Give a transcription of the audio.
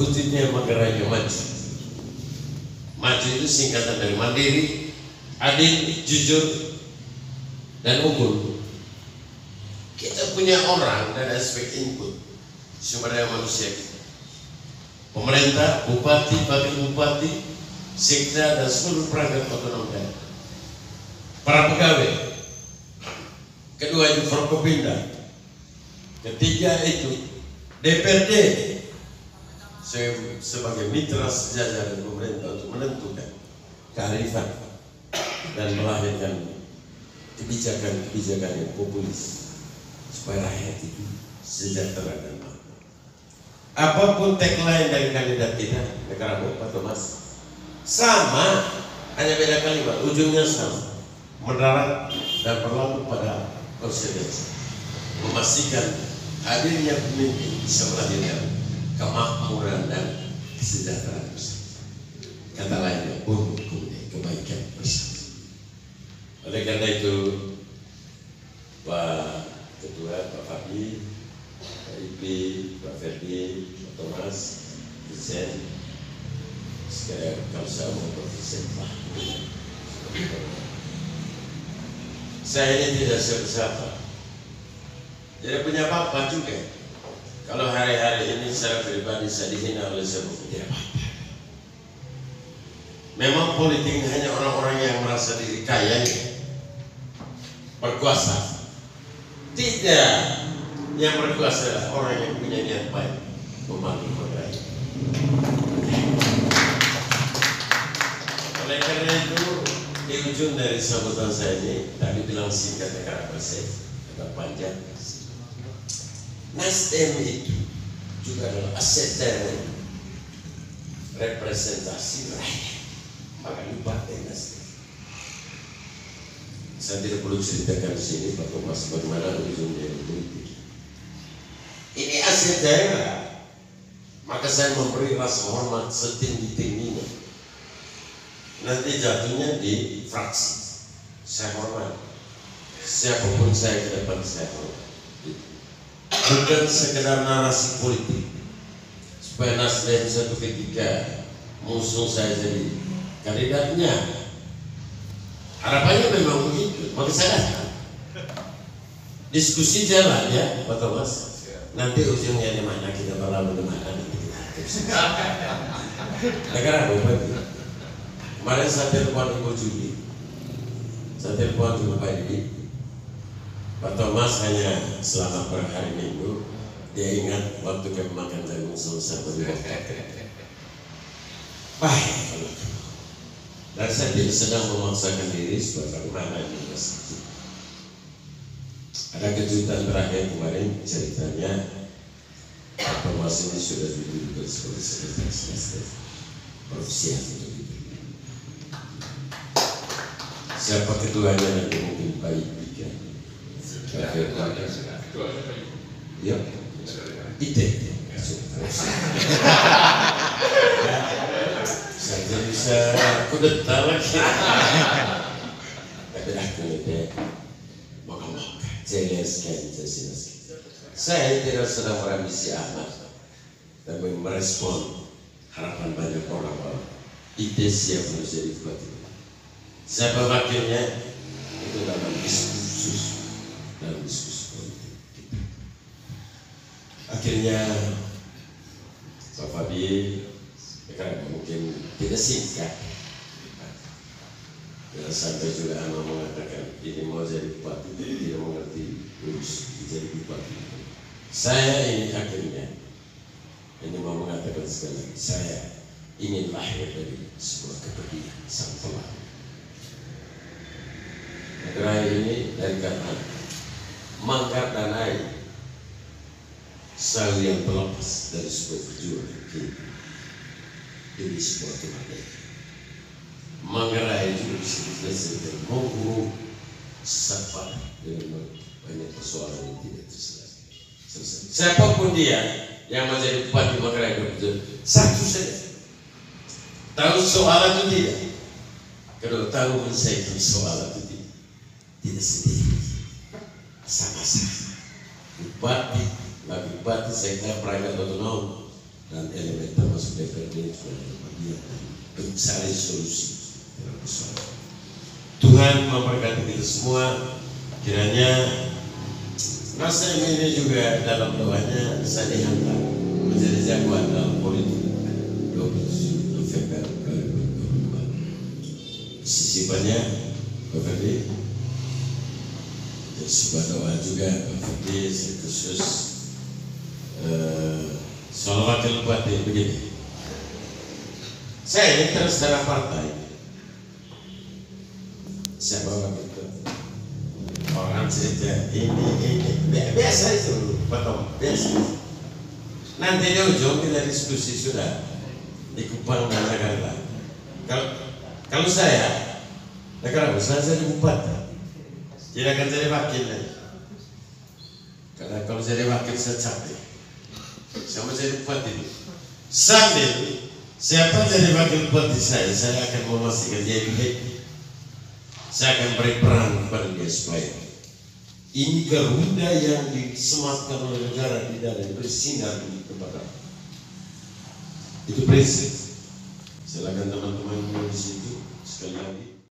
terwujudnya Manggarai maju. Maju itu singkatan dari mandiri, adil, jujur, dan unggul. Kita punya orang dan aspek input sumber daya manusia kita. Pemerintah, bupati, wakil bupati, sekda, dan seluruh perangkat otonom daerah. Para pegawai. Kedua itu Forkopimda. Ketiga itu DPRD sebagai mitra sejajar dengan pemerintah untuk menentukan kearifan dan melahirkan kebijakan-kebijakan yang populis supaya rakyat itu sejahtera dan makmur. Apapun tagline dari kandidat kita, negara Pak Thomas, sama, hanya beda kalimat, ujungnya sama, mendarat dan berlaku pada konstitusi, memastikan hadirnya pemimpin bisa melahirkan kemakmuran dan kesejahteraan bersama. Kata lainnya, kebaikan bersama. Oleh karena itu, Pak Ketua, Pak Fabi, Pak Ipi, Pak Ferdi, Pak Thomas, Vincent, sekalian kalau saya mau Vincent, Pak. Saya ini tidak siapa-siapa, tidak punya apa-apa juga. Kalau hari-hari ini secara pribadi saya dihina oleh siapa pun tidak apa-apa. Memang politik hanya orang-orang yang merasa diri kaya, berkuasa. Tidak, yang berkuasa adalah orang yang punya niat baik membangun negara. Oleh karena itu, di ujung dari sambutan saya ini tadi bilang singkat karakter saya, kata panjang. Nasdem itu juga adalah aset dari representasi rakyat. Maka partai Nasdem. Saya tidak perlu ceritakan di sini Pak Thomas bagaimana ujung dari politik. Ini aset daerah. Maka saya memberi rasa hormat setinggi-tingginya. Nanti jatuhnya di fraksi. Saya hormat. Siapapun saya ke depan saya hormat. Bukan sekedar narasi politik supaya Nasdem satu ketika musuh saya jadi kandidatnya. Harapannya memang begitu. Maka saya datang. Diskusi jalan ya Pak Thomas. Nanti ujungnya di mana kita berlalu di mana nanti kita negara apa itu. Kemarin saya telepon Ibu Juli, saya telepon juga Pak Didi. Pak Thomas hanya selama per hari Minggu dia ingat waktu kami makan jagung sama di baik kalau dan saya tidak sedang memaksakan diri supaya bagaimana ini masjid. Ada kejutan terakhir kemarin ceritanya Pak Thomas ini sudah duduk sebagai sekretaris Nasdem provinsi untuk itu. Siapa ketuanya nanti mungkin Pak Ipi kan? Ya, ide. Saya bisa kudeta lagi. Tapi aku ide, moga-moga. Saya tidak sedang merambisi amat, tapi merespon harapan banyak orang. Ide siap menjadi bupati. Siapa wakilnya itu dalam diskusi politik kita. Akhirnya Pak Fabi karena mungkin tidak singkat dan sampai juga anak mengatakan ini mau jadi bupati tidak mengerti urus jadi bupati. Saya ini akhirnya ini mau mengatakan sekali lagi, saya ingin lahir dari sebuah kepergian sang pelaku. Negara ini dari kata mangkat dan air sawi yang terlepas dari sebuah perjuangan demi sebuah kemerdekaan. Manggarai juga disebut mengguru sapa dengan banyak persoalan yang tidak selesai. Siapapun dia yang menjadi bupati Manggarai betul satu saja tahu soal itu tidak. Kalau tahu menyelesaikan soal itu tidak sendiri, sama-sama. Bupati, bagi bupati, sekda, perangkat otonom dan elemen termasuk DPRD bagian mencari solusi dalam persoalan. Tuhan memberkati kita semua. Kiranya Nasdem ini juga dalam doanya bisa dihantar menjadi jagoan dalam politik 27 November 2024. Sisipannya Pak Ferdi, sebuah doa juga Pak Ferdi khusus soal wakil bupati begini. Saya ini terus dalam partai. Siapa wakil bupati? Orang cerita ini biasa itu, potong biasa. Nanti di ujung kita diskusi sudah di Kupang dan Jakarta. Kalau saya, negara besar saya jadi bupati, tidak akan jadi wakil lagi. Karena kalau jadi wakil saya capek. Saya mau jadi bupati. Sambil siapa jadi wakil bupati saya akan memastikan dia happy. Saya akan beri peran kepada dia supaya ini Garuda yang disematkan oleh negara tidak ada bersinar di tempat itu prinsip.